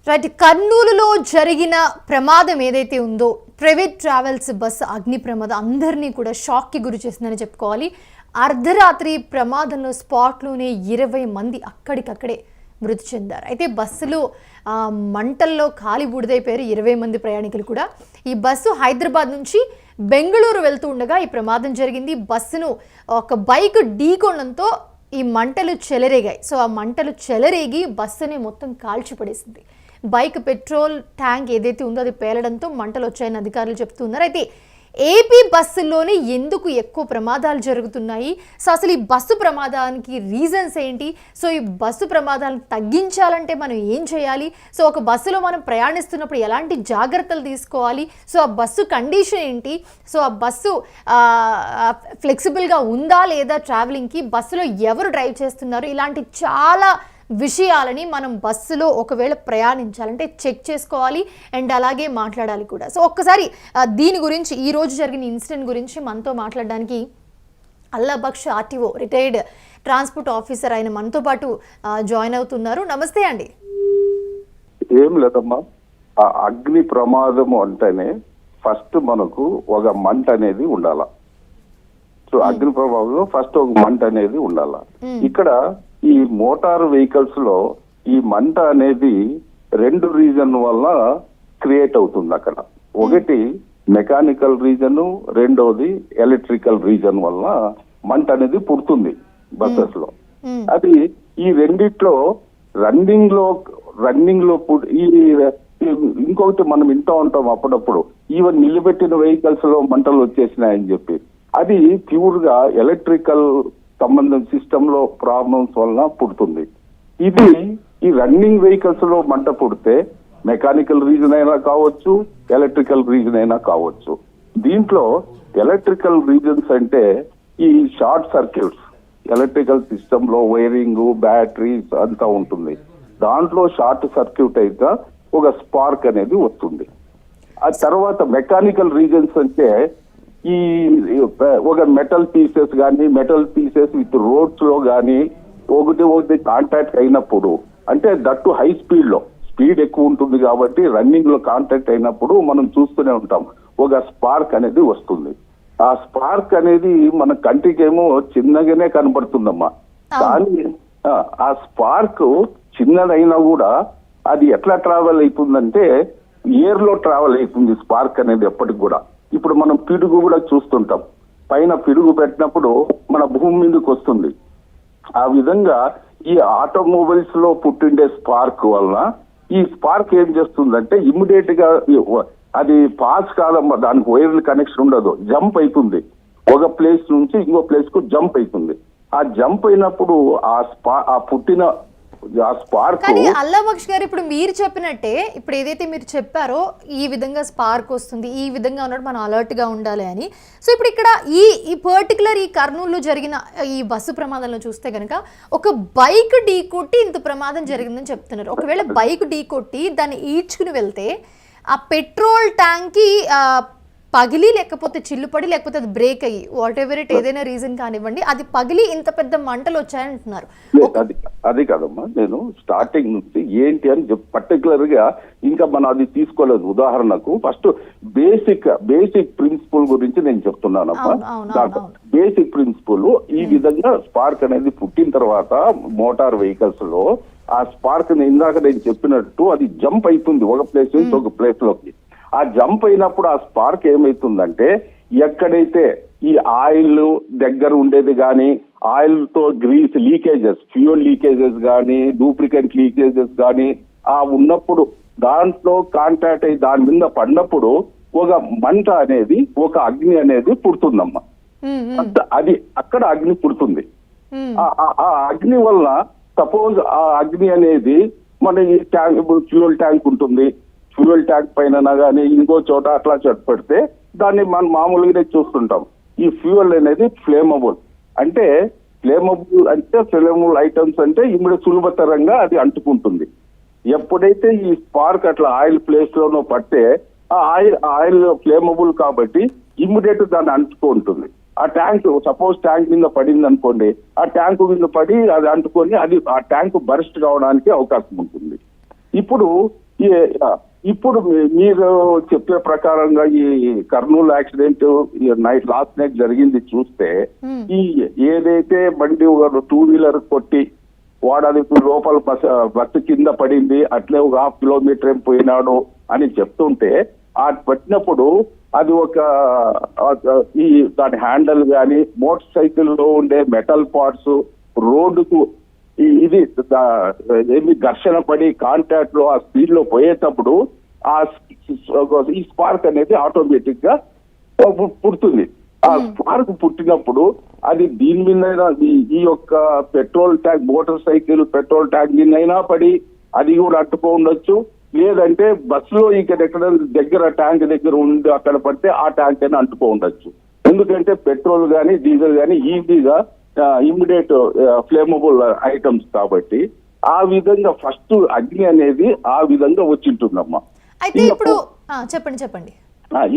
Right, కర్నూలులో జరిగిన ప్రమాదం ఏదైతే ఉందో, ప్రైవేట్ ట్రావెల్స్ బస్సు అగ్ని ప్రమాదం అందరినీ కూడా షాక్కి గురి చేసిందని చెప్పుకోవాలి. అర్ధరాత్రి ప్రమాదంలో స్పాట్లోనే 20 మంది అక్కడికక్కడే మృతి చెందారు. అయితే బస్సులో మంటల్లో కాలి బూడిదైపోయారు 20 మంది ప్రయాణికులు కూడా. ఈ బస్సు హైదరాబాద్ నుంచి బెంగళూరు వెళ్తూ ఉండగా ఈ ప్రమాదం జరిగింది. బస్సును ఒక బైక్ ఢీకొనడంతో ఈ మంటలు చెలరేగాయి. సో ఆ మంటలు చెలరేగి బస్సుని మొత్తం కాల్చిపడేసింది. బైక్ పెట్రోల్ ట్యాంక్ ఏదైతే ఉందో అది పేలడంతో మంటలు వచ్చాయని అధికారులు చెప్తున్నారు. అయితే ఏపీ బస్సుల్లోనే ఎందుకు ఎక్కువ ప్రమాదాలు జరుగుతున్నాయి, సో అసలు ఈ బస్సు ప్రమాదానికి రీజన్స్ ఏంటి, సో ఈ బస్సు ప్రమాదాలను తగ్గించాలంటే మనం ఏం చేయాలి, సో ఒక బస్సులో మనం ప్రయాణిస్తున్నప్పుడు ఎలాంటి జాగ్రత్తలు తీసుకోవాలి, సో ఆ బస్సు కండిషన్ ఏంటి, సో ఆ బస్సు ఫ్లెక్సిబుల్గా ఉందా లేదా ట్రావెలింగ్కి, బస్సులో ఎవరు డ్రైవ్ చేస్తున్నారు, ఇలాంటి చాలా విషయాలని మనం బస్సులో ఒకవేళ ప్రయాణించాలంటే చెక్ చేసుకోవాలి అండ్ అలాగే మాట్లాడాలి కూడా. సో ఒక్కసారి దీని గురించి, ఈ రోజు జరిగిన ఇన్సిడెంట్ గురించి మనతో మాట్లాడడానికి Allabaksh RTO retired transport officer ఆయన మనతో పాటు జాయిన్ అవుతున్నారు. నమస్తే అండి. ఏం లేదమ్మా, ఆ అగ్ని ప్రమాదము అంటేనే ఫస్ట్ మనకు ఒక మంట అనేది ఉండాల. సో అగ్ని ప్రమాదంలో ఫస్ట్ ఒక మంట అనేది ఉండాల. ఇక్కడ ఈ మోటార్ వెహికల్స్ లో ఈ మంట అనేది 2 రీజన్ వల్ల క్రియేట్ అవుతుంది. అక్కడ ఒకటి మెకానికల్ రీజన్, రెండోది ఎలక్ట్రికల్ రీజన్ వల్ల మంట అనేది పుడుతుంది బస్సెస్ లో. అది ఈ రెండిట్లో రన్నింగ్ లో ఇంకొకటి మనం వింటూ ఉంటాం అప్పుడప్పుడు, ఈవెన్ నిలబెట్టిన వెహికల్స్ లో మంటలు వచ్చేసినాయని చెప్పి. అది ప్యూర్ గా ఎలక్ట్రికల్ సంబంధం సిస్టమ్ లో ప్రాబ్లమ్స్ వలన పుడుతుంది. ఇది ఈ రన్నింగ్ వెహికల్స్ లో మంట పుడితే మెకానికల్ రీజన్ అయినా కావచ్చు, ఎలక్ట్రికల్ రీజన్ అయినా కావచ్చు. దీంట్లో ఎలక్ట్రికల్ రీజన్స్ అంటే ఈ షార్ట్ సర్క్యూట్స్, ఎలక్ట్రికల్ సిస్టమ్ లో వైరింగ్, బ్యాటరీస్ అంతా ఉంటుంది. దాంట్లో షార్ట్ సర్క్యూట్ అయితే ఒక స్పార్క్ అనేది వస్తుంది. ఆ తర్వాత మెకానికల్ రీజన్స్ అంటే ఈ ఒక మెటల్ పీసెస్ విత్ రోడ్స్ లో కానీ ఒకటి కాంటాక్ట్ అయినప్పుడు, అంటే దట్టు హై స్పీడ్ ఎక్కువ ఉంటుంది కాబట్టి రన్నింగ్ లో కాంటాక్ట్ అయినప్పుడు మనం చూస్తూనే ఉంటాం, ఒక స్పార్క్ అనేది వస్తుంది. ఆ స్పార్క్ అనేది మన కంటికేమో చిన్నగానే కనబడుతుందమ్మా. కానీ ఆ స్పార్క్ చిన్నదైనా కూడా అది ఎట్లా ట్రావెల్ అవుతుందంటే ఎయిర్ లో ట్రావెల్ అవుతుంది స్పార్క్ అనేది ఎప్పటికి కూడా. ఇప్పుడు మనం పిడుగు కూడా చూస్తుంటాం, పైన పిడుగు పెట్టినప్పుడు మన భూమి మీదకి వస్తుంది. ఆ విధంగా ఈ ఆటోమొబైల్స్ లో పుట్టిండే స్పార్క్ వలన ఈ స్పార్క్ ఏం చేస్తుందంటే ఇమ్మీడియట్ గా అది పాస్ కాదమ్మా, దానికి వైర్ల కనెక్షన్ ఉండదు, జంప్ అవుతుంది. ఒక ప్లేస్ నుంచి ఇంకో ప్లేస్ కు జంప్ అవుతుంది. ఆ జంప్ అయినప్పుడు ఆ పుట్టిన స్పార్క్. కానీ అల్లాబక్ష్ గారు, ఇప్పుడు మీరు చెప్పినట్టే, ఇప్పుడు ఏదైతే మీరు చెప్పారో ఈ విధంగా స్పార్క్ వస్తుంది, ఈ విధంగా ఉన్నట్టు మనం అలర్ట్ గా ఉండాలి అని. సో ఇప్పుడు ఇక్కడ ఈ పర్టికులర్ ఈ కర్నూలులో జరిగిన ఈ బస్సు ప్రమాదంలో చూస్తే కనుక ఒక బైక్ ఢీ కొట్టి ఇంత ప్రమాదం జరిగిందని చెప్తున్నారు. ఒకవేళ బైక్ ఢీ కొట్టి దాన్ని ఈడ్చుకుని వెళ్తే ఆ పెట్రోల్ ట్యాంక్ కి పగిలి, లేకపోతే చిల్లుపడి, లేకపోతే అది బ్రేక్ అయ్యి, వాట్ ఎవర్ ఇట్ ఏదైనా రీజన్ కానివ్వండి, అది పగిలి ఇంత పెద్ద మంటలు వచ్చాయంటున్నారు. అది కాదమ్మా, నేను స్టార్టింగ్ నుంచి ఏంటి అని పర్టికులర్ గా ఇంకా మనం అది తీసుకోలేదు. ఉదాహరణకు ఫస్ట్ బేసిక్ ప్రిన్సిపల్ గురించి నేను చెప్తున్నానమ్మా. బేసిక్ ప్రిన్సిపల్ ఈ విధంగా స్పార్క్ అనేది పుట్టిన తర్వాత మోటార్ వెహికల్స్ లో ఆ స్పార్క్ ఇందాక నేను చెప్పినట్టు అది జంప్ అవుతుంది ఒక ప్లేస్ నుంచి ఒక ప్లేస్ లోకి. ఆ జంప్ అయినప్పుడు ఆ స్పార్క్ ఏమైతుందంటే ఎక్కడైతే ఈ ఆయిల్ దగ్గర ఉండేది కానీ, ఆయిల్ తో గ్రీస్ లీకేజెస్, ఫ్యూయల్ లీకేజెస్ కానీ, డూప్లికేట్ లీకేజెస్ కానీ ఉన్నప్పుడు దాంట్లో కాంటాక్ట్ అయ్యి దాని మీద పడినప్పుడు ఒక మంట అనేది, ఒక అగ్ని అనేది పుడుతుందమ్మా. అది అక్కడ అగ్ని పుడుతుంది. ఆ అగ్ని వల్ల సపోజ్ ఆ అగ్ని అనేది మన ఈ ట్యాంక్, ఇప్పుడు ఫ్యూయల్ ట్యాంక్ ఉంటుంది, ఫ్యూయల్ ట్యాంక్ పైన కానీ ఇంకో చోట అట్లా పెడితే దాన్ని మనం మామూలుగానే చూస్తుంటాం. ఈ ఫ్యూయల్ అనేది ఫ్లేమబుల్ ఐటమ్స్ అంటే ఇమ్మీడియట్ సులభతరంగా అది అంటుకుంటుంది. ఎప్పుడైతే ఈ స్పార్క్ అట్లా ఆయిల్ ప్లేస్ లోనో పడితే ఆ ఆయిల్ ఫ్లేమబుల్ కాబట్టి ఇమ్మీడియట్ దాన్ని అంటుకుంటుంది. ఆ ట్యాంక్ సపోజ్ ట్యాంక్ మీద పడింది అనుకోండి, ఆ ట్యాంక్ మీద పడి అది అంటుకొని అది ఆ ట్యాంక్ బర్స్ట్ కావడానికి అవకాశం ఉంటుంది. ఇప్పుడు ఇప్పుడు మీరు చెప్పే ప్రకారంగా ఈ కర్నూలు యాక్సిడెంట్ లాస్ట్ నైట్ జరిగింది చూస్తే, ఈ ఏదైతే బండి ఒక 2-వీలర్ కొట్టి వాడు లోపల బస్సు కింద పడింది, అట్లే ఒక 1/2 కిలోమీటర్ ఏం పోయినాడు అని చెప్తుంటే, ఆ పట్టినప్పుడు అది ఒక ఈ దాని హ్యాండల్ గాని, మోటార్ సైకిల్లో ఉండే మెటల్ పార్ట్స్ రోడ్డుకు ఇది ఏమి ఘర్షణ పడి కాంటాక్ట్ లో ఆ స్పీడ్ లో పోయేటప్పుడు ఈ స్పార్క్ అనేది ఆటోమేటిక్ గా పుడుతుంది. ఆ స్పార్క్ పుట్టినప్పుడు అది దీని మీద ఈ యొక్క petrol tank, motorcycle petrol tank నిన్నైనా పడి అది కూడా అంటుకో ఉండొచ్చు. లేదంటే బస్సులో ఎక్కడ దగ్గర ట్యాంక్ దగ్గర ఉండి అక్కడ పడితే ఆ ట్యాంక్ అయినా అంటుకో ఉండొచ్చు. ఎందుకంటే పెట్రోల్ గానీ డీజిల్ గానీ ఈజీగా ఇమ్మీడియట్ ఫ్లేమబుల్ ఐటమ్స్ కాబట్టి ఆ విధంగా ఫస్ట్ అగ్ని అనేది ఆ విధంగా వచ్చింటుందమ్మా. అయితే ఇప్పుడు చెప్పండి.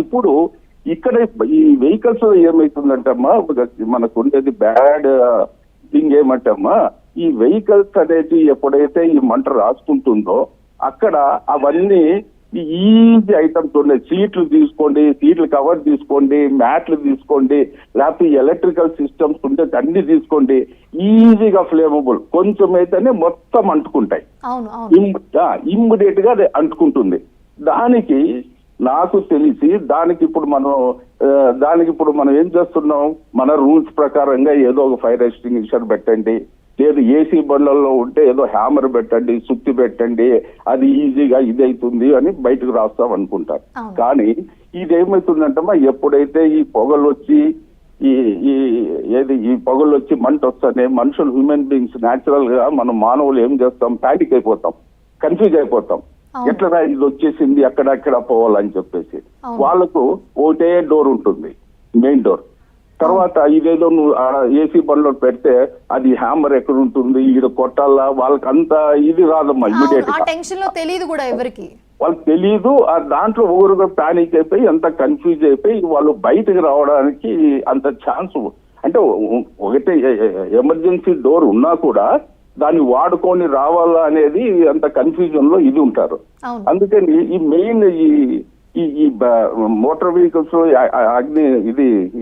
ఇప్పుడు ఇక్కడ ఈ వెహికల్స్ ఏమైతుందంటమ్మా, మనకు ఉండేది బ్యాడ్ థింగ్ ఏమంటమ్మా, ఈ వెహికల్స్ అనేది ఎప్పుడైతే ఈ మంట రాసుకుంటుందో అక్కడ అవన్నీ ఈజీ ఐటమ్స్ ఉన్నాయి. సీట్లు తీసుకోండి, సీట్లు కవర్ తీసుకోండి, మ్యాట్లు తీసుకోండి, లేకపోతే ఎలక్ట్రికల్ సిస్టమ్స్ ఉంటే అన్ని తీసుకోండి, ఈజీగా ఫ్లేమబుల్. కొంచెం అయితేనే మొత్తం అంటుకుంటాయి, ఇమ్మీడియట్ గా అది అంటుకుంటుంది. దానికి నాకు తెలిసి దానికి ఇప్పుడు మనం ఏం చేస్తున్నాం, మన రూల్స్ ప్రకారంగా ఏదో ఒక ఫైర్ ఎక్స్టింగ్విషర్ పెట్టండి, లేదు ఏసీ బండ్లలో ఉంటే ఏదో హ్యామర్ పెట్టండి, సుత్తి పెట్టండి, అది ఈజీగా ఇది అవుతుంది అని బయటకు రాస్తాం అనుకుంటారు. కానీ ఇదేమైతుందంటమ్మా, ఎప్పుడైతే ఈ పొగలు వచ్చి ఈ పొగలు వచ్చి మంట వస్తానే మనుషులు, హ్యూమన్ బీయింగ్స్ న్యాచురల్ గా మనం మానవులు ఏం చేస్తాం, పానిక్ అయిపోతాం, కన్ఫ్యూజ్ అయిపోతాం. ఎట్లా ఇది వచ్చేసింది, ఎక్కడెక్కడ పోవాలని చెప్పేసి. వాళ్ళకు ఒకటే డోర్ ఉంటుంది, మెయిన్ డోర్. తర్వాత ఇదేదో నువ్వు ఏసీ బండ్లో పెడితే అది హ్యామర్ ఎక్కడ ఉంటుంది, ఈడ కొట్టాలా, వాళ్ళకి అంత ఇది రాదమ్మా. ఇమీడియట్ వాళ్ళకి తెలియదు. దాంట్లో ఊరుగా పానిక్ అయిపోయి అంత కన్ఫ్యూజ్ అయిపోయి వాళ్ళు బయటకు రావడానికి అంత ఛాన్స్. అంటే ఒకటే ఎమర్జెన్సీ డోర్ ఉన్నా కూడా దాన్ని వాడుకొని రావాలా అనేది అంత కన్ఫ్యూజన్ లో ఇది ఉంటారు. అందుకని ఈ మెయిన్ ఈ మోటార్ వెహికల్స్ అగ్ని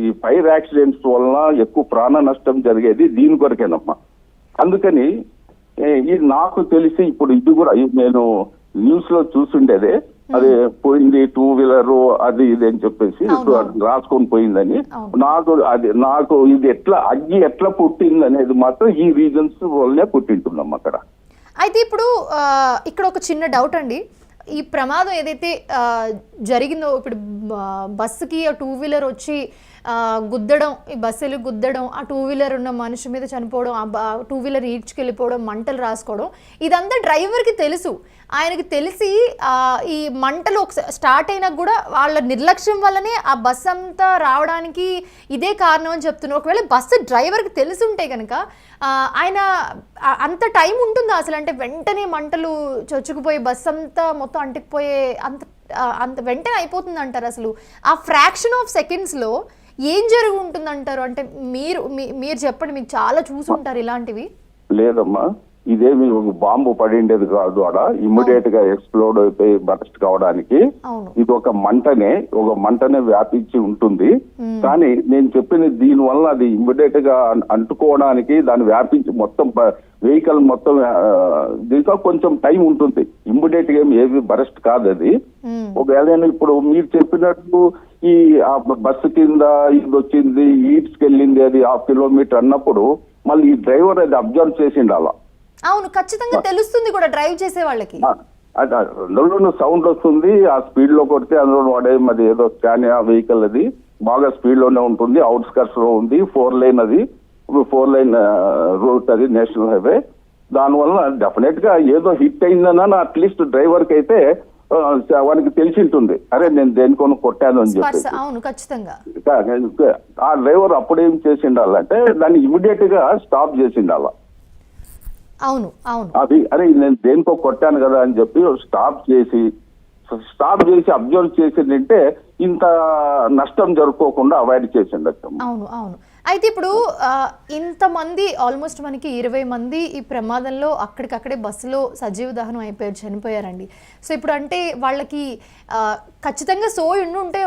ఈ ఫైర్ యాక్సిడెంట్స్ వలన ఎక్కువ ప్రాణ నష్టం జరిగేది దీని కొరకేనమ్మా. అందుకని ఇది నాకు తెలిసి ఇప్పుడు ఇది కూడా నేను న్యూస్ లో చూసుండేదే, అది పోయింది 2-వీలర్ అది ఇది అని చెప్పేసి రాసుకొని పోయిందని. నాకు ఇది అగ్గి ఎట్లా పుట్టింది అనేది మాత్రం ఈ రీజన్స్ వల్లనే పుట్టింటున్నాం అక్కడ. అయితే ఇప్పుడు ఇక్కడ ఒక చిన్న డౌట్ అండి, ఈ ప్రమాదం ఏదైతే జరిగిందో, ఇప్పుడు బస్సుకి 2-వీలర్ వచ్చి గుద్దడం, ఈ బస్సులు గుద్దడం, ఆ 2-వీలర్ ఉన్న మనిషి మీద చనిపోవడం, ఆ 2-వీలర్ ఈడ్చుకెళ్ళిపోవడం, మంటలు రాసుకోవడం, ఇదంతా డ్రైవర్కి తెలుసు. ఆయనకి తెలిసి ఈ మంటలు స్టార్ట్ అయినా కూడా వాళ్ళ నిర్లక్ష్యం వల్లనే ఆ బస్సు అంతా రావడానికి ఇదే కారణం అని చెప్తున్నారు. ఒకవేళ బస్సు డ్రైవర్కి తెలిసి ఉంటే కనుక ఆయన అంత టైం ఉంటుందా అసలు? అంటే వెంటనే మంటలు చొచ్చుకుపోయి బస్సు అంతా మొత్తం అంటుకుపోయే అంత వెంటనే అయిపోతుంది అంటారు? అసలు ఆ ఫ్రాక్షన్ ఆఫ్ సెకండ్స్లో ఏం జరిగి ఉంటుంది అంటారు? అంటే మీరు చెప్పండి, మీకు చాలా చూసి ఉంటారు ఇలాంటివి. లేదమ్మా, ఇదేమి బాంబు పడిండేది కాదు, ఆడ ఇమ్మీడియట్ గా ఎక్స్ప్లోడ్ అయిపోయి బర్స్ట్ కావడానికి ఇది ఒక మంటనే వ్యాపించి ఉంటుంది. కానీ నేను చెప్పిన దీని వల్ల అది ఇమ్మీడియట్ గా అంటుకోవడానికి దాన్ని వ్యాపించి మొత్తం వెహికల్ మొత్తం దీంట్లో కొంచెం టైం ఉంటుంది. ఇమ్మీడియట్ గా ఏది బరస్ట్ కాదు అది. ఒకవేళ ఇప్పుడు మీరు చెప్పినట్టు ఈ బస్సు కింద ఇది వచ్చింది, ఈడ్స్కి వెళ్ళింది, అది 1/2 కిలోమీటర్ అన్నప్పుడు మళ్ళీ ఈ డ్రైవర్ అది అబ్జర్వ్ చేసిండు అలా. అవును, ఖచ్చితంగా తెలుస్తుంది కూడా డ్రైవ్ చేసే వాళ్ళకి. అందులో సౌండ్ వస్తుంది, ఆ స్పీడ్ లో కొడితే అందులో వాడే అది ఏదో స్కానియా వెహికల్, అది బాగా స్పీడ్ లోనే ఉంటుంది, అవుట్స్కట్స్ లో ఉంది, 4-లైన్ అది 4-లైన్ రూట్, అది నేషనల్ హైవే. దానివల్ల డెఫినెట్ గా ఏదో హిట్ అయిందన్న అట్లీస్ట్ డ్రైవర్ కి అయితే వానికి తెలిసి ఉంటుంది, అరే నేను దేనికొని కొట్టాను అని చెప్పి. ఆ డ్రైవర్ అప్పుడేం చేసిండాలంటే దాన్ని ఇమీడియట్ గా స్టాప్ చేసిండాల. అది అరే నేను దేనికో కొట్టాను కదా అని చెప్పి స్టాప్ చేసి అబ్జర్వ్ చేసిందంటే ఇంత నష్టం జరుపుకోకుండా అవాయిడ్ చేసిండొచ్చు. అవును. అయితే ఇప్పుడు ఇంతమంది ఆల్మోస్ట్ మనకి 20 మంది ఈ ప్రమాదంలో అక్కడికక్కడే బస్సులో సజీవ దహనం అయిపోయారు, చనిపోయారండి. సో ఇప్పుడు అంటే వాళ్ళకి ఖచ్చితంగా సోయి ఉంటే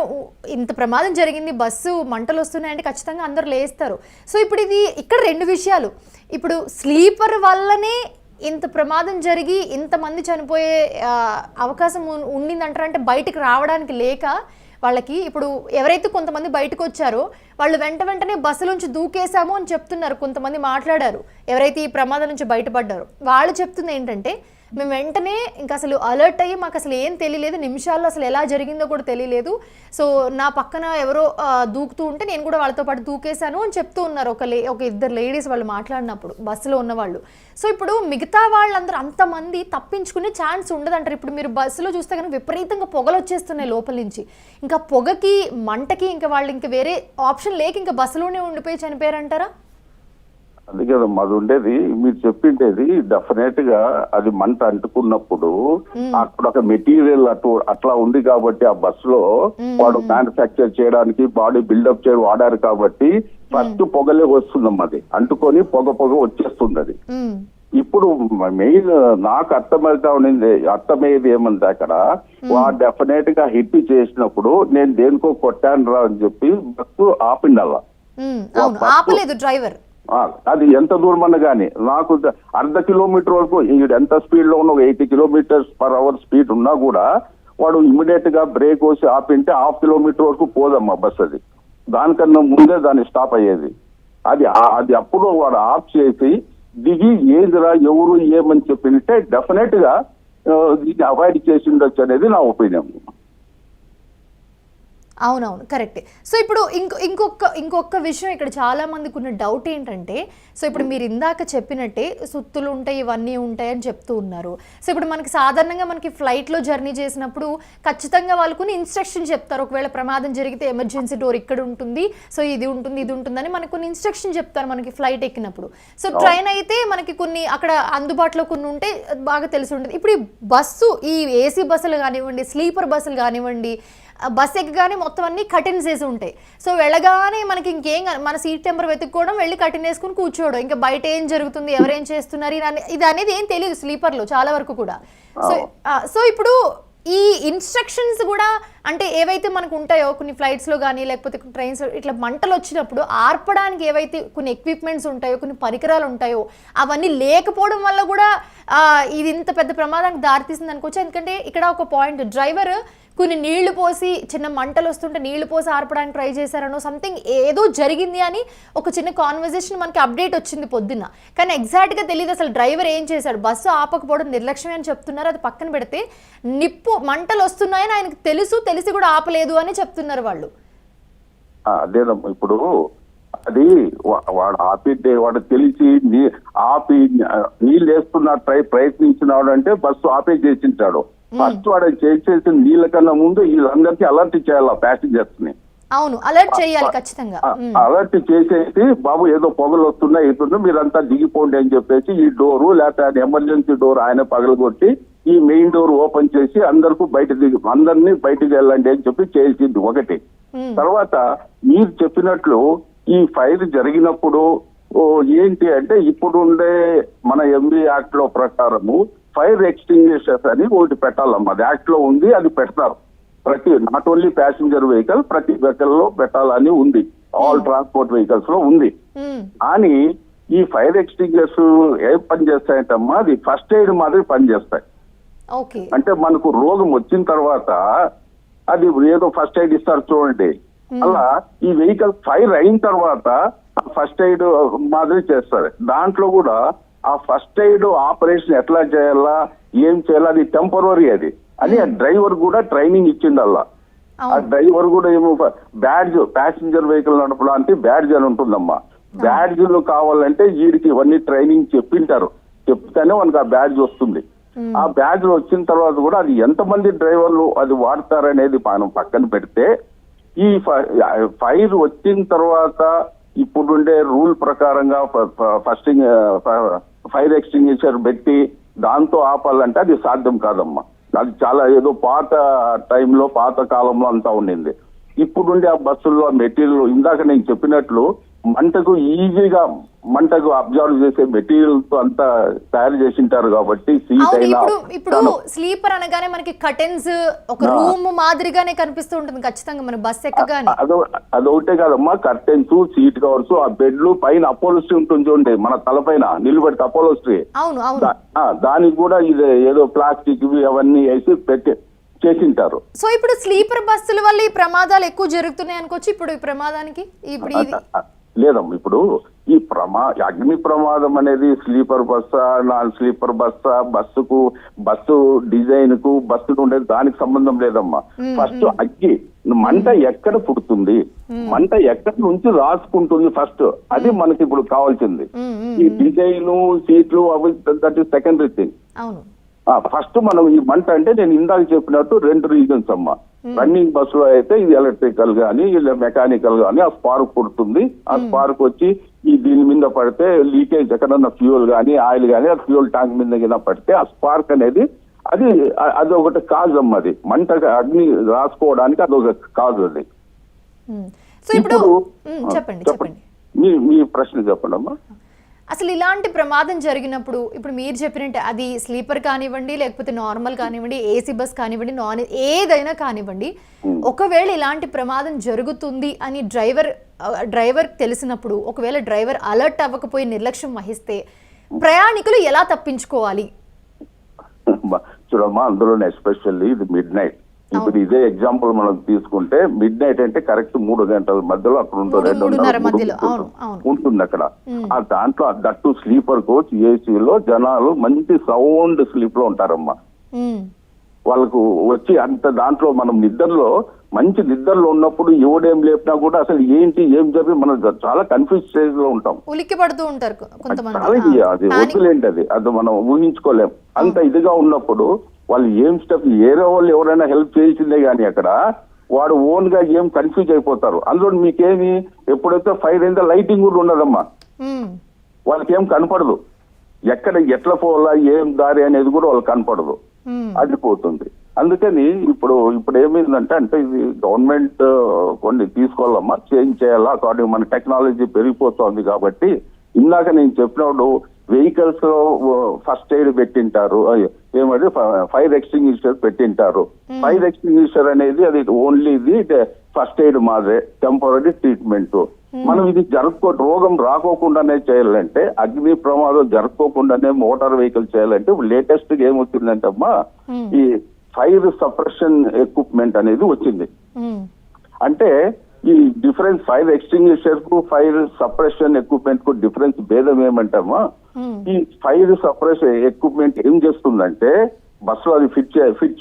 ఇంత ప్రమాదం జరిగింది, బస్సు మంటలు వస్తున్నాయంటే ఖచ్చితంగా అందరూ లేస్తారు. సో ఇప్పుడు ఇది ఇక్కడ రెండు విషయాలు, ఇప్పుడు స్లీపర్ వల్లనే ఇంత ప్రమాదం జరిగి ఇంతమంది చనిపోయే అవకాశం ఉండిందంటారంటే బయటికి రావడానికి లేక వాళ్ళకి ఇప్పుడు ఎవరైతే కొంతమంది బయటకు వచ్చారో వాళ్ళు వెంటనే బస్సులోంచి దూకేశాము అని చెప్తున్నారు. కొంతమంది మాట్లాడారు, ఎవరైతే ఈ ప్రమాదం నుంచి బయటపడ్డారో వాళ్ళు చెప్తుంది ఏంటంటే మేము వెంటనే ఇంకా అసలు అలర్ట్ అయ్యి మాకు అసలు ఏం తెలియలేదు, నిమిషాల్లో అసలు ఎలా జరిగిందో కూడా తెలియలేదు. సో నా పక్కన ఎవరో దూకుతూ ఉంటే నేను కూడా వాళ్ళతో పాటు దూకేశాను అని చెప్తూ ఉన్నారు ఒక ఇద్దరు లేడీస్ వాళ్ళు మాట్లాడినప్పుడు, బస్సులో ఉన్న వాళ్ళు. సో ఇప్పుడు మిగతా వాళ్ళందరూ అంతమంది తప్పించుకునే ఛాన్స్ ఉండదంటారు. ఇప్పుడు మీరు బస్సులో చూస్తే కనుక విపరీతంగా పొగలు వచ్చేస్తున్నాయి లోపల నుంచి, ఇంకా పొగకి మంటకి ఇంకా వాళ్ళు ఇంకా వేరే ఆప్షన్ లేక ఇంకా బస్సులోనే ఉండిపోయి చనిపోయారంటారా? అది కదమ్మా, అది ఉండేది మీరు చెప్పిండేది. డెఫినెట్ గా అది మంట అంటుకున్నప్పుడు అక్కడ ఒక మెటీరియల్ అట్లా ఉంది కాబట్టి ఆ బస్ లో వాడు మ్యానుఫ్యాక్చర్ చేయడానికి బాడీ బిల్డప్ చేయడం వాడారు కాబట్టి ఫస్ట్ పొగలే వస్తుందమ్మా, అది అంటుకొని పొగ వచ్చేస్తుంది. అది ఇప్పుడు మెయిన్ నాకు అర్థమయ్యేది ఏమంటే అక్కడ వాడు డెఫినెట్ గా హిట్ చేసినప్పుడు నేను దేనికో కొట్టాను రా అని చెప్పి బస్సు ఆపిండాల, ఆపలేదు డ్రైవర్. అది ఎంత దూరం అన్నా కానీ నాకు 1/2 కిలోమీటర్ వరకు ఎంత స్పీడ్ లో ఉన్న 80 km/h స్పీడ్ ఉన్నా కూడా వాడు ఇమీడియట్ గా బ్రేక్ వేసి ఆపింటే 1/2 కిలోమీటర్ వరకు పోదమ్మా బస్. అది దానికన్నా ముందే దాన్ని స్టాప్ అయ్యేది. అది అప్పుడు వాడు ఆఫ్ చేసి దిగి ఏదిరా ఎవరు ఏమని చెప్పింటే డెఫినెట్ గా దీన్ని అవాయిడ్ చేసి ఉండొచ్చు అనేది నా ఒపీనియన్. అవునవును, కరెక్టే. సో ఇప్పుడు ఇంకొక విషయం ఇక్కడ చాలా మందికి ఉన్న డౌట్ ఏంటంటే, సో ఇప్పుడు మీరు ఇందాక చెప్పినట్టే సుత్తులు ఉంటాయి ఇవన్నీ ఉంటాయి అని చెప్తూ ఉన్నారు. సో ఇప్పుడు మనకి సాధారణంగా మనకి ఫ్లైట్లో జర్నీ చేసినప్పుడు ఖచ్చితంగా వాళ్ళు కొన్ని ఇన్స్ట్రక్షన్ చెప్తారు. ఒకవేళ ప్రమాదం జరిగితే ఎమర్జెన్సీ డోర్ ఇక్కడ ఉంటుంది, సో ఇది ఉంటుందని మనకు కొన్ని ఇన్స్ట్రక్షన్ చెప్తారు మనకి ఫ్లైట్ ఎక్కినప్పుడు. సో ట్రైన్ అయితే మనకి కొన్ని అక్కడ అందుబాటులో కొన్ని ఉంటే బాగా తెలిసి ఉంటుంది. ఇప్పుడు ఈ బస్సు, ఈ ఏసీ బస్సులు కానివ్వండి, స్లీపర్ బస్సులు కానివ్వండి, బస్ ఎక్కగానే మొత్తం అన్ని కర్టెన్స్ వేసి ఉంటాయి. సో వెళ్ళగానే మనకి ఇంకేం మన సీట్ నెంబర్ వెతుక్కోవడం, వెళ్ళి కర్టెన్ వేసుకుని కూర్చోవడం, ఇంకా బయట ఏం జరుగుతుంది, ఎవరేం చేస్తున్నారు ఇది అనేది ఏం తెలియదు స్లీపర్లో చాలా వరకు కూడా. సో ఇప్పుడు ఈ ఇన్స్ట్రక్షన్స్ కూడా అంటే ఏవైతే మనకు ఉంటాయో కొన్ని ఫ్లైట్స్లో కానీ లేకపోతే ట్రైన్స్ ఇట్లా మంటలు వచ్చినప్పుడు ఆర్పడానికి ఏవైతే కొన్ని ఎక్విప్మెంట్స్ ఉంటాయో, కొన్ని పరికరాలు ఉంటాయో అవన్నీ లేకపోవడం వల్ల కూడా ఇది ఇంత పెద్ద ప్రమాదానికి దారితీస్తుంది అనుకోవచ్చు. ఎందుకంటే ఇక్కడ ఒక పాయింట్, డ్రైవర్ కొన్ని నీళ్లు పోసి చిన్న మంటలు వస్తుంటే నీళ్లు పోసి ఆర్పడానికి ట్రై చేశారనో సంథింగ్ ఏదో జరిగింది అని ఒక చిన్న కాన్వర్జేషన్ మనకి అప్డేట్ వచ్చింది పొద్దున్న. కానీ ఎగ్జాక్ట్గా తెలియదు అసలు డ్రైవర్ ఏం చేశాడు, బస్సు ఆపకపోవడం నిర్లక్ష్యం అని చెప్తున్నారు. అది పక్కన పెడితే మంటలు వస్తున్నాయని ఆయనకు తెలిసి కూడా ఆపలేదు అని చెప్తున్నారు వాళ్ళు. అదేనమ్మా, ఇప్పుడు అది వాడు ఆపితే వాడు తెలిసి ఆపి నీళ్ళు వేస్తున్న ప్రయత్నించినాడు అంటే బస్సు ఆపే చేసింటాడు. ఫస్ట్ వాడు చేసేసిన నీళ్ళ కన్నా ముందు వీళ్ళందరికీ అలర్ట్ చేయాలి ప్యాసింజర్స్ ని. అవును, అలర్ట్ చేయాలి ఖచ్చితంగా. అలర్ట్ చేసేసి బాబు ఏదో పొగలు వస్తున్నాయి ఇస్తుంటే మీరంతా దిగిపోండి అని చెప్పేసి ఈ డోరు లేకపోతే ఎమర్జెన్సీ డోర్ ఆయన పగలగొట్టి ఈ మెయిన్ డోర్ ఓపెన్ చేసి అందరినీ బయటకు వెళ్ళండి అని చెప్పి చేసింది ఒకటి. తర్వాత మీరు చెప్పినట్లు ఈ ఫైర్ జరిగినప్పుడు ఏంటి అంటే ఇప్పుడుండే మన ఎంబీ యాక్ట్ లో ప్రకారము ఫైర్ ఎక్స్టింగ్విషర్స్ అని ఒకటి పెట్టాలమ్మా. అది యాక్ట్ లో ఉంది, అది పెడతారు. నాట్ ఓన్లీ ప్యాసింజర్ వెహికల్, ప్రతి వెహికల్ లో పెట్టాలని ఉంది, ఆల్ ట్రాన్స్పోర్ట్ వెహికల్స్ లో ఉంది. కానీ ఈ ఫైర్ ఎక్స్టింగ్విషర్స్ ఏం పని చేస్తాయంటమ్మా, అది ఫస్ట్ ఎయిడ్ మాదిరి పనిచేస్తాయి. అంటే మనకు రోగం వచ్చిన తర్వాత అది ఏదో ఫస్ట్ ఎయిడ్ ఇస్తారు చూడండి, అలా ఈ వెహికల్ ఫైర్ అయిన తర్వాత ఫస్ట్ ఎయిడ్ మాదిరి చేస్తారు. దాంట్లో కూడా ఆ ఫస్ట్ ఎయిడ్ ఆపరేషన్ ఎట్లా చేయాలా, ఏం చేయాలా, అది టెంపరరీ అది అని ఆ డ్రైవర్ కూడా ట్రైనింగ్ ఇచ్చిండల్లా. ఆ డ్రైవర్ కూడా ఏమో బ్యాడ్జ్, ప్యాసింజర్ వెహికల్ నడపడానికి బ్యాడ్జ్ అని ఉంటుందమ్మా. బ్యాడ్జ్లు కావాలంటే వీడికి ఇవన్నీ ట్రైనింగ్ చెప్పింటారు, చెప్తేనే మనకు ఆ బ్యాడ్జ్ వస్తుంది. ఆ బ్యాడ్జ్ వచ్చిన తర్వాత కూడా అది ఎంతమంది డ్రైవర్లు అది వాడతారనేది మనం పక్కన పెడితే, ఈ ఫైర్ వచ్చిన తర్వాత ఇప్పుడుండే రూల్ ప్రకారంగా ఫైర్ ఎక్స్టింగ్విషర్ పెట్టి దాంతో ఆపాలంటే అది సాధ్యం కాదమ్మా. అది చాలా ఏదో పాత కాలంలో అంతా ఉండింది. ఇప్పుడుండే ఆ బస్సుల్లో మెటీరియల్ ఇందాక నేను చెప్పినట్లు మంటకు ఈజీగా మంటకు అబ్జర్వ్ చేసే మెటీరియల్ తో అంతా తయారు చేసింటారు కాబట్టి సీట్ అవును, అయినా ఇప్పుడు స్లీపర్ అనగానే మనకి కర్టెన్స్ ఒక రూమ్ మాదిరిగానే కనిపిస్తూ ఉంటుంది ఖచ్చితంగా మన బస్ ఎక్కగానే. అదొకటే కాదమ్మా, కర్టెన్స్, సీట్ కవర్స్, ఆ బెడ్లు పైన అపోలోస్ట్రీ ఉంటుంది చూడండి, మన తలపైన నిలబెడితే అపోలోస్ట్రీ, అవును అవును. దానికి కూడా ఇది ఏదో ప్లాస్టిక్ అవన్నీ వేసి చేసింటారు. సో ఇప్పుడు స్లీపర్ బస్సుల వల్ల ఈ ప్రమాదాలు ఎక్కువ జరుగుతున్నాయి అనుకోవచ్చు. ఇప్పుడు ఈ ప్రమాదానికి ఇప్పుడు ఇది లేదమ్మా, ఇప్పుడు ఈ అగ్ని ప్రమాదం అనేది స్లీపర్ బస్సా నాన్ స్లీపర్ బస్సా, బస్సు డిజైన్ కు బస్సు ఉండేది దానికి సంబంధం లేదమ్మా. ఫస్ట్ అగ్గి మంట ఎక్కడ పుడుతుంది, మంట ఎక్కడి నుంచి రాసుకుంటుంది ఫస్ట్, అది మనకి ఇప్పుడు కావాల్సింది. ఈ డిజైన్ సీట్లు అవి దట్ ఈస్ సెకండరీ థింగ్. అవును, ఫస్ట్ మనం ఈ మంట అంటే నేను ఇందాక చెప్పినట్టు 2 రీజన్స్ అమ్మా. రన్నింగ్ బస్ లో అయితే ఇది ఎలక్ట్రికల్ గానీ ఇలా మెకానికల్ గానీ ఆ స్పార్క్ పుడుతుంది. ఆ స్పార్క్ వచ్చి ఈ దీని మీద పడితే లీకేజ్ ఎక్కడన్నా ఫ్యూయల్ గానీ ఆయిల్ గానీ ఆ ఫ్యూయల్ ట్యాంక్ మీద పడితే ఆ స్పార్క్ అనేది అది ఒకటి కాజ్ అమ్మా. అది మంటగా అగ్ని రాసుకోవడానికి అదొక కాజ్ అది. సో ఇప్పుడు చెప్పండి మీ ప్రశ్న చెప్పండి అమ్మా. అసలు ఇలాంటి ప్రమాదం జరిగినప్పుడు ఇప్పుడు మీరు చెప్పినట్టు అది స్లీపర్ కానివ్వండి, లేకపోతే నార్మల్ కానివ్వండి, ఏసీ బస్ కానివ్వండి, నాన్ ఏదైనా కానివ్వండి, ఒకవేళ ఇలాంటి ప్రమాదం జరుగుతుంది అని డ్రైవర్ తెలిసినప్పుడు, ఒకవేళ డ్రైవర్ అలర్ట్ అవ్వకపోయి నిర్లక్ష్యం వహిస్తే ప్రయాణికులు ఎలా తప్పించుకోవాలి? చూడమ్మా, అందులోనే ఎస్పెషల్లీ ఇది మిడ్ నైట్. ఇప్పుడు ఇదే ఎగ్జాంపుల్ మనం తీసుకుంటే మిడ్ నైట్ అంటే కరెక్ట్ 3 గంటల మధ్యలో అక్కడ ఉంటుంది, 2:30 ఉంటుంది అక్కడ. ఆ దాంట్లో దట్టు స్లీపర్ కోచ్ ఏసీలో జనాలు మంచి సౌండ్ స్లీప్ లో ఉంటారమ్మా. వాళ్ళకు వచ్చి అంత దాంట్లో మనం మంచి నిద్రలో ఉన్నప్పుడు ఎవడేం లేపినా కూడా అసలు ఏం జరిగి మనం చాలా కన్ఫ్యూజ్ స్టేజ్ లో ఉంటాం, ఉలిక్కి పడుతూ ఉంటారు కొంతమంది. అది వద్దులేంటి, అది మనం ఊహించుకోలేం. అంత ఇదిగా ఉన్నప్పుడు వాళ్ళు ఏం స్టెప్ ఏరే వాళ్ళు ఎవరైనా హెల్ప్ చేసిందే గానీ అక్కడ వాడు ఓన్ గా ఏం కన్ఫ్యూజ్ అయిపోతారు. అందులో మీకేమి ఎప్పుడైతే ఫైర్ అయిందో లైటింగ్ కూడా ఉండదమ్మా, వాళ్ళకి ఏం కనపడదు, ఎట్లా పోవాలా ఏం దారి అనేది కూడా వాళ్ళకి కనపడదు, అది పోతుంది. అందుకని ఇప్పుడు ఏమైందంటే ఇది గవర్నమెంట్ కొన్ని తీసుకోవాలమ్మా, చేంజ్ చేయాలా అకార్డింగ్ మన టెక్నాలజీ పెరిగిపోతుంది కాబట్టి. ఇందాక నేను చెప్పినప్పుడు వెహికల్స్ లో ఫస్ట్ ఎయిడ్ పెట్టింటారు, ఏమంటే ఫైర్ ఎక్స్టింగ్విషర్ పెట్టింటారు. ఫైర్ ఎక్స్టింగ్విషర్ అనేది అది ఓన్లీ ఇది ఫస్ట్ ఎయిడ్ మాదే, టెంపరీ ట్రీట్మెంట్. మనం ఇది రోగం రాకోకుండానే చేయాలంటే, అగ్ని ప్రమాదం జరుపుకోకుండానే మోటార్ వెహికల్ చేయాలంటే లేటెస్ట్ ఏమొచ్చిందంటే అమ్మా ఈ ఫైర్ సప్రెషన్ ఎక్విప్మెంట్ అనేది వచ్చింది. అంటే ఈ డిఫరెన్స్ ఫైర్ ఎక్స్టింగ్విషర్ కు ఫైర్ సప్రెషన్ ఎక్విప్మెంట్ కు డిఫరెన్స్ భేదం ఏమంటామా, ఈ ఫైర్ సప్రెషన్ ఎక్విప్మెంట్ ఏం చేస్తుందంటే బస్ లో అది ఫిట్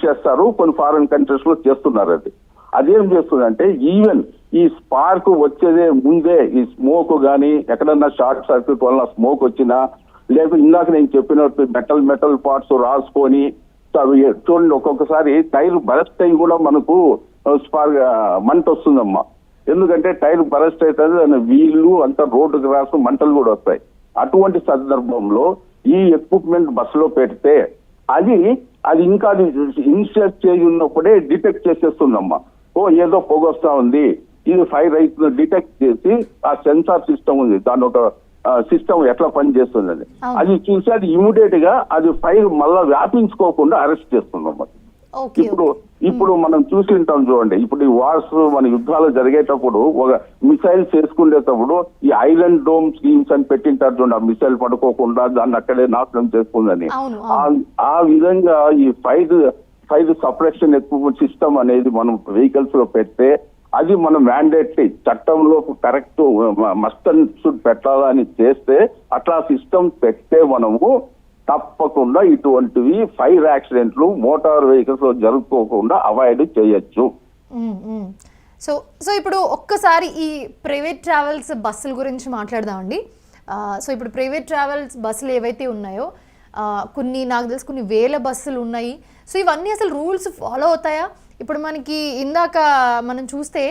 చేస్తారు, కొన్ని ఫారిన్ కంట్రీస్ లో చేస్తున్నారు. అదేం చేస్తుందంటే ఈవెన్ ఈ స్పార్క్ వచ్చేదే ముందే ఈ స్మోక్ గానీ ఎక్కడన్నా షార్ట్ సర్క్యూట్ వల్ల స్మోక్ వచ్చినా, లేకపోతే ఇందాక నేను చెప్పినట్టు మెటల్ పార్ట్స్ రాసుకొని చూడండి, ఒక్కొక్కసారి టైర్ బరస్ట్ అయ్యి కూడా మనకు మంట వస్తుందమ్మా. ఎందుకంటే టైర్ బరస్ట్ అవుతుంది, దాని వీళ్ళు అంతా రోడ్డుకి రాసు మంటలు కూడా వస్తాయి. అటువంటి సందర్భంలో ఈ ఎక్విప్మెంట్ బస్సులో పెడితే అది ఇంకా అది ఇన్స్టేట్ చేసి ఉన్నప్పుడే డిటెక్ట్ చేసేస్తుందమ్మా. ఏదో పొగ వస్తా ఉంది, ఇది ఫైర్ అవుతుంది డిటెక్ట్ చేసి ఆ సెన్సార్ సిస్టమ్ ఉంది, దాని ఒక సిస్టమ్ ఎట్లా పనిచేస్తుంది అది చూసి అది ఇమీడియట్ గా అది ఫైర్ మళ్ళా వ్యాపించుకోకుండా అరెస్ట్ చేస్తుందమ్మా. ఇప్పుడు మనం చూసి ఉంటాం చూడండి, ఇప్పుడు ఈ వార్స్ మన యుద్ధాలు జరిగేటప్పుడు ఒక మిసైల్స్ వేసుకునేటప్పుడు ఈ ఐరన్ డోమ్ స్కీమ్స్ అని పెట్టింటారు చూడండి, ఆ మిసైల్ పడుకోకుండా దాన్ని అక్కడే నాశనం చేసుకుందని. ఆ విధంగా ఈ ఫైర్ సప్రెషన్ ఎక్విప్మెంట్ సిస్టమ్ అనేది మనం వెహికల్స్ లో పెడితే అది మనం మ్యాండేటరీ చట్టంలో కరెక్ట్ మస్ట్ అండ్ షుడ్ పెట్టాలని చేస్తే, అట్లా సిస్టమ్ పెడితే మనము తప్పకుండా ఇటువంటివి ఫైర్ యాక్సిడెంట్లు మోటార్ వెహికల్స్ లో జరుపుకోకుండా అవాయిడ్ చేయొచ్చు. సో ఇప్పుడు ఒక్కసారి ఈ ప్రైవేట్ ట్రావెల్స్ బస్సుల గురించి మాట్లాడదామండి. సో ఇప్పుడు ప్రైవేట్ ట్రావెల్స్ బస్సులు ఏవైతే ఉన్నాయో నాకు తెలిసి కొన్ని వేల బస్సులు ఉన్నాయి. సో ఇవన్నీ అసలు రూల్స్ ఫాలో అవుతాయా? ఇప్పుడు మనకి ఇందాక మనం చూస్తే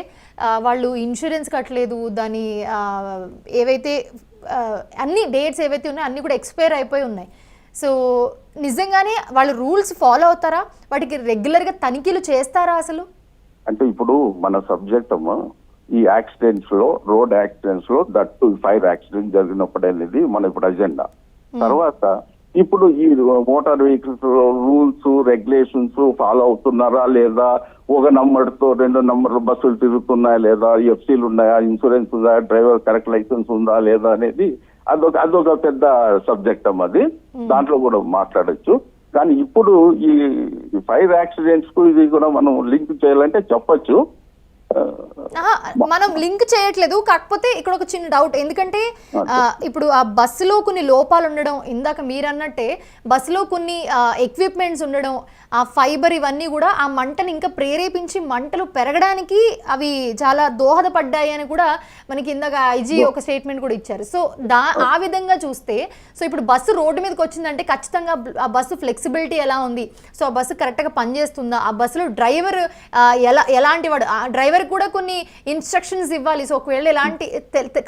వాళ్ళు ఇన్సూరెన్స్ కట్టలేదు, దాని ఏవైతే అన్ని డేట్స్ ఏవైతే ఉన్నాయో అన్నీ కూడా ఎక్స్పైర్ అయిపోయి ఉన్నాయి. సో నిజంగానే వాళ్ళు రూల్స్ ఫాలో అవుతారా? వాటికి రెగ్యులర్గా తనిఖీలు చేస్తారా అసలు? అంటే ఇప్పుడు మన సబ్జెక్ట్ అమ్మా, ఈ యాక్సిడెంట్స్ లో, రోడ్ యాక్సిడెంట్స్ లో, దట్టు ఫైర్ యాక్సిడెంట్ జరిగినప్పుడు అనేది మన ఇప్పుడు అజెండా. తర్వాత ఇప్పుడు ఈ motor vehicles rules regulations follow అవుతున్నారా లేదా, ఒక నంబర్తో 2 నంబర్లు బస్సులు తిరుగుతున్నాయా లేదా, ఎఫ్సీలు ఉన్నాయా, ఇన్సూరెన్స్ ఉందా, డ్రైవర్ కరెక్ట్ లైసెన్స్ ఉందా లేదా అనేది అదొక పెద్ద సబ్జెక్ట్ అమ్మ. అది దాంట్లో కూడా మాట్లాడొచ్చు. కానీ ఇప్పుడు ఈ ఫైర్ యాక్సిడెంట్స్ కు ఇది కూడా మనం లింక్ చేయాలంటే చెప్పొచ్చు. మనం లింక్ చేయట్లేదు, కాకపోతే ఇక్కడ ఒక చిన్న డౌట్. ఎందుకంటే ఇప్పుడు ఆ బస్సులో కొన్ని లోపాలు ఉండడం, ఇందాక మీరు అన్నట్టే బస్సులో కొన్ని ఎక్విప్మెంట్స్ ఉండడం, ఆ ఫైబర్ ఇవన్నీ కూడా ఆ మంటని ఇంకా ప్రేరేపించి మంటలు పెరగడానికి అవి చాలా దోహదపడ్డాయి అని కూడా మనకి ఇందాక ఐజీ ఒక స్టేట్మెంట్ కూడా ఇచ్చారు. సో ఆ విధంగా చూస్తే, సో ఇప్పుడు బస్సు రోడ్డు మీదకి వచ్చిందంటే ఖచ్చితంగా ఆ బస్సు ఫ్లెక్సిబిలిటీ ఎలా ఉంది, సో ఆ బస్సు కరెక్ట్గా పనిచేస్తుందా, ఆ బస్సులో డ్రైవర్ ఎలాంటి వాడు, ఆ డ్రైవర్ కూడా కొన్ని ఇన్స్ట్రక్షన్స్ ఇవ్వాలి. సో ఒకవేళ ఎలాంటి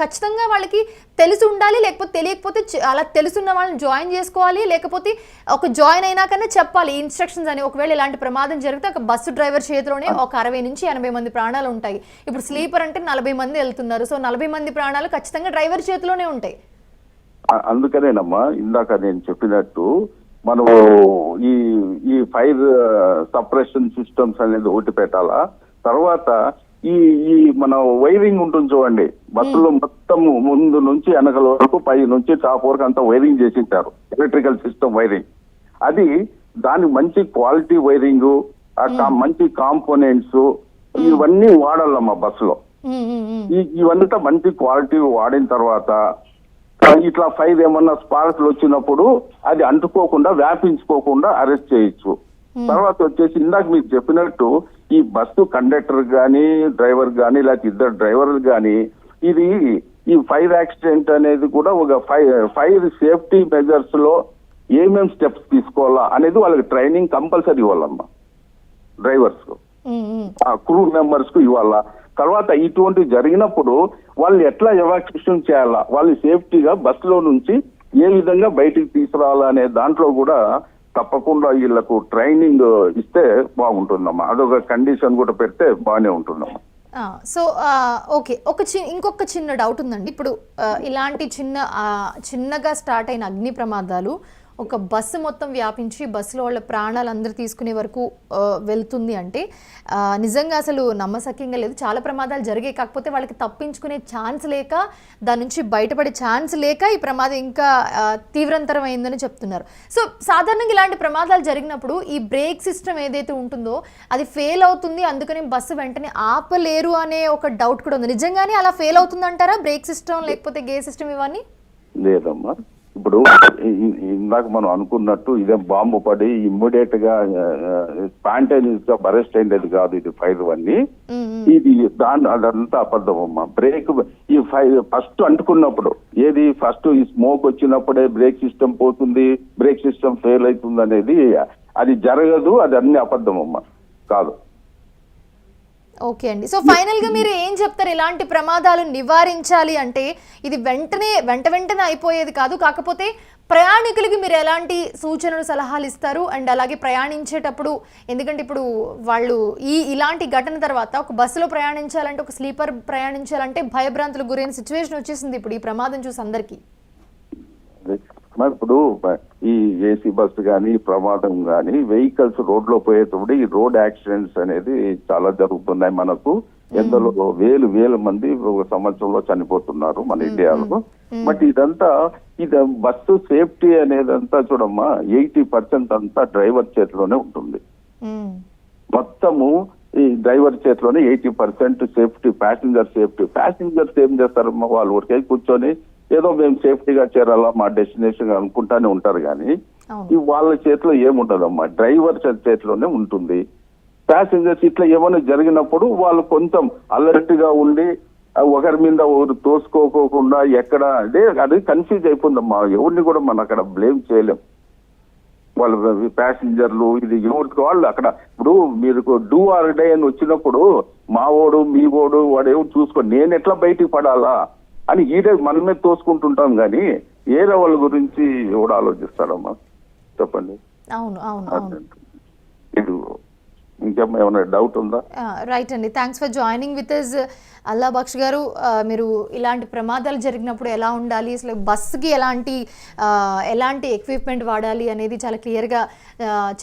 ఖచ్చితంగా వాళ్ళకి తెలిసి ఉండాలి, లేకపోతే తెలియకపోతే అలా తెలుసున్న వాళ్ళని జాయిన్ చేసుకోవాలి, లేకపోతే ఒక జాయిన్ అయినాకనే చెప్పాలి ఇన్స్ట్రక్షన్స్ అని. ఒకవేళ ఇలాంటి ప్రమాదం జరిగితే ఒక బస్సు డ్రైవర్ చేతిలోనే ఒక 60 నుంచి 80 మంది ప్రాణాలు ఉంటాయి. ఇప్పుడు స్లీపర్ అంటే 40 మంది వెళ్తున్నారు, సో 40 మంది ప్రాణాలు ఖచ్చితంగా డ్రైవర్ చేతిలోనే ఉంటాయి. అందుకనేనమ్మా ఇందాక నేను చెప్పినట్టు మనం ఈ ఫైర్ సప్రెషన్ సిస్టమ్స్ అనేది ఒకటి పెట్టాలా. తర్వాత ఈ మన వైరింగ్ ఉంటుంది చూడండి, బస్సులో మొత్తం ముందు నుంచి వెనకల వరకు, పై నుంచి టాప్ వరకు అంతా వైరింగ్ చేసింటారు, ఎలక్ట్రికల్ సిస్టమ్ వైరింగ్. అది దాని మంచి క్వాలిటీ వైరింగ్, మంచి కాంపోనెంట్స్ ఇవన్నీ వాడాలమ్మా బస్సులో. ఇవంతా మంచి క్వాలిటీ వాడిన తర్వాత ఇట్లా ఫైర్ ఏమన్నా స్పార్క్లు వచ్చినప్పుడు అది అంటుకోకుండా వ్యాపించుకోకుండా అరెస్ట్ చేయొచ్చు. తర్వాత వచ్చేసి ఇందాక మీకు చెప్పినట్టు ఈ బస్సు కండక్టర్ గానీ, డ్రైవర్ గానీ, లేకపోతే ఇద్దరు డ్రైవర్లు గానీ, ఇది ఈ ఫైర్ యాక్సిడెంట్ అనేది కూడా ఒక ఫైర్ సేఫ్టీ మెజర్స్ లో ఏమేం స్టెప్స్ తీసుకోవాలా అనేది వాళ్ళకి ట్రైనింగ్ కంపల్సరీ ఇవ్వాలమ్మా. డ్రైవర్స్ కు, క్రూ మెంబర్స్ కు ఇవ్వాలా. తర్వాత ఇటువంటి జరిగినప్పుడు వాళ్ళు ఎట్లా ఎవాక్యుయేషన్ చేయాలా, వాళ్ళు సేఫ్టీగా బస్సులో నుంచి ఏ విధంగా బయటికి తీసుకురావాలా అనే దాంట్లో కూడా తప్పకుండా వీళ్ళకు ట్రైనింగ్ ఇస్తే బాగుంటుందమ్మా. అదొక కండిషన్ కూడా పెడితే బాగానే ఉంటుందమ్మా. సో ఓకే, ఇంకొక చిన్న డౌట్ ఉందండి. ఇప్పుడు ఇలాంటి చిన్నగా స్టార్ట్ అయిన అగ్ని ప్రమాదాలు ఒక బస్సు మొత్తం వ్యాపించి బస్సులో వాళ్ళ ప్రాణాలు అందరూ తీసుకునే వరకు వెళ్తుంది అంటే నిజంగా అసలు నమ్మశక్యంగా లేదు. చాలా ప్రమాదాలు జరిగాయి, కాకపోతే వాళ్ళకి తప్పించుకునే ఛాన్స్ లేక, దాని నుంచి బయటపడే ఛాన్స్ లేక ఈ ప్రమాదం ఇంకా తీవ్రంతరం అయిందని చెప్తున్నారు. సో సాధారణంగా ఇలాంటి ప్రమాదాలు జరిగినప్పుడు ఈ బ్రేక్ సిస్టమ్ ఏదైతే ఉంటుందో అది ఫెయిల్ అవుతుంది, అందుకని బస్సు వెంటనే ఆపలేరు అనే ఒక డౌట్ కూడా ఉంది. నిజంగానే అలా ఫెయిల్ అవుతుంది అంటారా బ్రేక్ సిస్టమ్ లేకపోతే గేర్ సిస్టమ్ ఇవన్నీ? లేదమ్మా, ఇప్పుడు ఇందాక మనం అనుకున్నట్టు ఇదే బాంబు పడి ఇమ్మీడియట్ గా స్పాంటేనియస్ గా అరెస్ట్ అయింది కాదు ఇది ఫైర్ అన్ని. ఇది అదంతా అబద్ధం అమ్మా. బ్రేక్ ఈ ఫైర్ ఫస్ట్ అంటుకున్నప్పుడు ఏది ఫస్ట్ ఈ స్మోక్ వచ్చినప్పుడే బ్రేక్ సిస్టమ్ పోతుంది, బ్రేక్ సిస్టమ్ ఫెయిల్ అవుతుంది అనేది అది జరగదు, అది అన్ని అబద్ధం అమ్మా, కాదు. ఓకే అండి. సో ఫైనల్గా మీరు ఏం చెప్తారు? ఇలాంటి ప్రమాదాలు నివారించాలి అంటే ఇది వెంటనే అయిపోయేది కాదు, కాకపోతే ప్రయాణికులకి మీరు ఎలాంటి సూచనలు సలహాలు ఇస్తారు? అండ్ అలాగే ప్రయాణించేటప్పుడు, ఎందుకంటే ఇప్పుడు వాళ్ళు ఇలాంటి ఘటన తర్వాత ఒక బస్సులో ప్రయాణించాలంటే, ఒక స్లీపర్ ప్రయాణించాలంటే భయభ్రాంతులకు గురైన సిచ్యువేషన్ వచ్చేసింది ఇప్పుడు ఈ ప్రమాదం చూసి అందరికీ. ఇప్పుడు ఈ ఏసీ బస్సు కానీ ప్రమాదం కానీ వెహికల్స్ రోడ్ లో పోయేటప్పుడు ఈ రోడ్ యాక్సిడెంట్స్ అనేది చాలా జరుగుతున్నాయి మనకు. ఎందులో వేలు మంది ఒక సంవత్సరంలో చనిపోతున్నారు మన ఇండియాలో. బట్ ఇది బస్సు సేఫ్టీ అనేదంతా చూడమ్మా 80% అంతా డ్రైవర్ చేతిలోనే ఉంటుంది. మొత్తము ఈ డ్రైవర్ చేతిలోనే 80% సేఫ్టీ, ప్యాసింజర్స్ ఏం చేస్తారమ్మా, వాళ్ళు ఊరికే కూర్చొని ఏదో మేము సేఫ్టీగా చేరాలా మా డెస్టినేషన్ అనుకుంటానే ఉంటారు. కానీ ఈ వాళ్ళ చేతిలో ఏముంటదమ్మా, డ్రైవర్ చేతిలోనే ఉంటుంది. ప్యాసింజర్స్ ఇట్లా ఏమైనా జరిగినప్పుడు వాళ్ళు కొంచెం అలర్ట్ గా ఉండి ఒకరి మీద ఒకరు తోసుకోకోకుండా ఎక్కడ అది కన్ఫ్యూజ్ అయిపోయిందమ్మా. ఎవరిని కూడా మనం అక్కడ బ్లేమ్ చేయలేం. వాళ్ళు ప్యాసింజర్లు ఇది ఎవరికి వాళ్ళు అక్కడ. ఇప్పుడు మీరు డూ ఆర్ డై అని వచ్చినప్పుడు మా ఓడు మీ ఓడు వాడు ఎవరు చూసుకో, నేను ఎట్లా బయటికి పడాలా అని ఈడే మనమే తోసుకుంటుంటాం. కానీ ఏరే వాళ్ళ గురించి ఎవడు ఆలోచిస్తాడమ్మా, చెప్పండి. అవును. ఇది ఇంకే ఇంకేమైనా డౌట్ ఉందా? రైట్ అండి, thanks for joining with us. Allah Bakhsh garu, మీరు ఇలాంటి ప్రమాదాలు జరిగినప్పుడు ఎలా ఉండాలి, అసలు బస్సుకి ఎలాంటి ఎక్విప్మెంట్ వాడాలి అనేది చాలా క్లియర్గా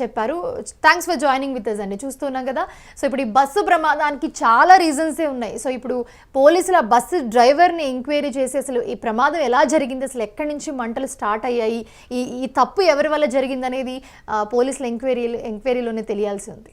చెప్పారు. Thanks for joining with us అండి. చూస్తున్నాం కదా, సో ఇప్పుడు ఈ బస్సు ప్రమాదానికి చాలా రీజన్సే ఉన్నాయి. సో ఇప్పుడు పోలీసులు ఆ బస్సు డ్రైవర్ని ఎంక్వైరీ చేసి అసలు ఈ ప్రమాదం ఎలా జరిగింది, అసలు ఎక్కడి నుంచి మంటలు స్టార్ట్ అయ్యాయి, ఈ తప్పు ఎవరి వల్ల జరిగింది అనేది పోలీసుల ఎంక్వైరీలోనే తెలియాల్సి ఉంది.